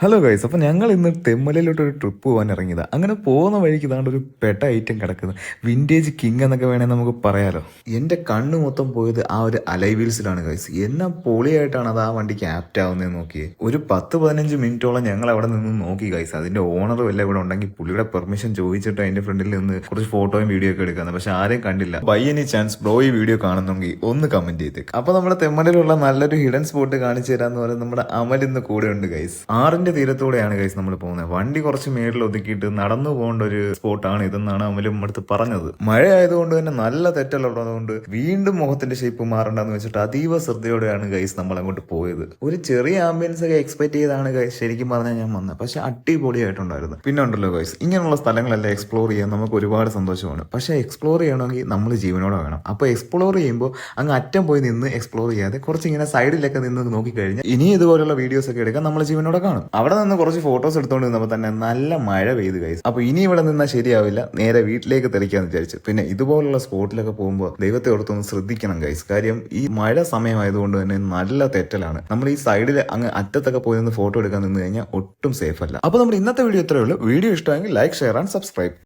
Hello guys, അപ്പോൾ ഞങ്ങൾ ഇന്ന് തെമ്മലയിലോട്ടൊരു ട്രിപ്പ് പോകാൻ ഇറങ്ങിയതാണ്. അങ്ങനെ പോകുന്ന വഴിക്ക് ഇതാണ്ട് ഒരു പെട്ട ഐറ്റം കിടക്കുന്നത്, വിൻറ്റേജ് കിങ് എന്നൊക്കെ വേണമെങ്കിൽ നമുക്ക് പറയാലോ. എൻ്റെ കണ്ണ് മൊത്തം പോയത് ആ ഒരു അലൈ വീൽസിലാണ് ഗൈസ്. എന്നാ പൊളിയായിട്ടാണ് അത് ആ വണ്ടിക്ക് ആപ്റ്റ് ആവുന്നത് നോക്കിയേ. ഒരു 10-15 മിനിറ്റോളം ഞങ്ങൾ അവിടെ നിന്ന് നോക്കി ഗൈസ്. അതിൻ്റെ ഓണറും എല്ലാം ഇവിടെ ഉണ്ടെങ്കിൽ പുള്ളിയുടെ പെർമിഷൻ ചോദിച്ചിട്ട് അതിൻ്റെ ഫ്രണ്ടിൽ നിന്ന് കുറച്ച് ഫോട്ടോയും വീഡിയോ ഒക്കെ എടുക്കുന്നത്. പക്ഷെ ആരെയും കണ്ടില്ല. ബൈ എനി ചാൻസ് ബ്രോ ഈ വീഡിയോ കാണുന്നെങ്കിൽ ഒന്ന് കമന്റ് ചെയ്തേക്ക്. അപ്പോൾ നമ്മുടെ തെമ്മലയിലുള്ള നല്ലൊരു ഹിഡൻ സ്പോട്ട് കാണിച്ചു തരാന്ന് പറയുന്നത് നമ്മുടെ അമൽ ഇന്ന് കൂടെ ഉണ്ട് ഗൈസ്. ആറിന്റെ തീരത്തൂടെയാണ് ഗൈസ് നമ്മൾ പോകുന്നത്. വണ്ടി കുറച്ച് മേളിൽ ഒതുക്കിയിട്ട് നടന്നു പോകേണ്ട ഒരു സ്പോട്ടാണ് ഇതെന്നാണ് അമലും അടുത്ത് പറഞ്ഞത്. മഴ ആയതുകൊണ്ട് തന്നെ നല്ല തെറ്റലുള്ളതുകൊണ്ട് വീണ്ടും മുഖത്തിന്റെ ഷേപ്പ് മാറണ്ടെന്ന് വെച്ചിട്ട് അതീവ ശ്രദ്ധയോടെയാണ് ഗൈസ് നമ്മൾ അങ്ങോട്ട് പോയത്. ഒരു ചെറിയ ആംബിയൻസ് ഒക്കെ എക്സ്പെക്ട് ചെയ്താണ് ഗൈസ് ശരിക്കും പറഞ്ഞാൽ ഞാൻ വന്നത്. പക്ഷെ അടിപൊളിയായിട്ടുണ്ടായിരുന്നു. പിന്നെ ഉണ്ടല്ലോ ഗൈസ്, ഇങ്ങനെയുള്ള സ്ഥലങ്ങളെല്ലാം എക്സ്പ്ലോർ ചെയ്യാൻ നമുക്ക് ഒരുപാട് സന്തോഷമാണ്. പക്ഷെ എക്സ്പ്ലോർ ചെയ്യണമെങ്കിൽ നമ്മൾ ജീവനോടെ വേണം. അപ്പോൾ എക്സ്പ്ലോർ ചെയ്യുമ്പോൾ അങ്ങ് അറ്റം പോയി നിന്ന് എക്സ്പ്ലോർ ചെയ്യാതെ കുറച്ച് ഇങ്ങനെ സൈഡിലൊക്കെ നിന്ന് നോക്കിക്കഴിഞ്ഞാൽ ഇനി ഇതുപോലുള്ള വീഡിയോസ് ഒക്കെ എടുക്കാൻ നമ്മൾ ജീവനോടെ കാണും. അവിടെ നിന്ന് കുറച്ച് ഫോട്ടോസ് എടുത്തുകൊണ്ട് നിന്നപ്പോൾ തന്നെ നല്ല മഴ പെയ്ത് ഗൈസ്. അപ്പോൾ ഇനി ഇവിടെ നിന്നാൽ ശരിയാവില്ല, നേരെ വീട്ടിലേക്ക് തെളിക്കാന്ന് വിചാരിച്ചു. പിന്നെ ഇതുപോലുള്ള സ്പോട്ടിലൊക്കെ പോകുമ്പോൾ ദൈവത്തെ ഓർത്തൊന്ന് ശ്രദ്ധിക്കണം ഗൈസ്. കാര്യം ഈ മഴ സമയമായതുകൊണ്ട് തന്നെ നല്ല തെറ്റലാണ്. നമ്മൾ ഈ സൈഡിൽ അങ്ങ് അറ്റത്തൊക്കെ പോയി നിന്ന് ഫോട്ടോ എടുക്കാൻ നിന്ന് കഴിഞ്ഞാൽ ഒട്ടും സേഫ് അല്ല. അപ്പോൾ നമ്മുടെ ഇന്നത്തെ വീഡിയോ ഇത്രയേ ഉള്ളൂ. വീഡിയോ ഇഷ്ടമെങ്കിൽ ലൈക്ക്, ഷെയർ ആൻഡ് സബ്സ്ക്രൈബ്.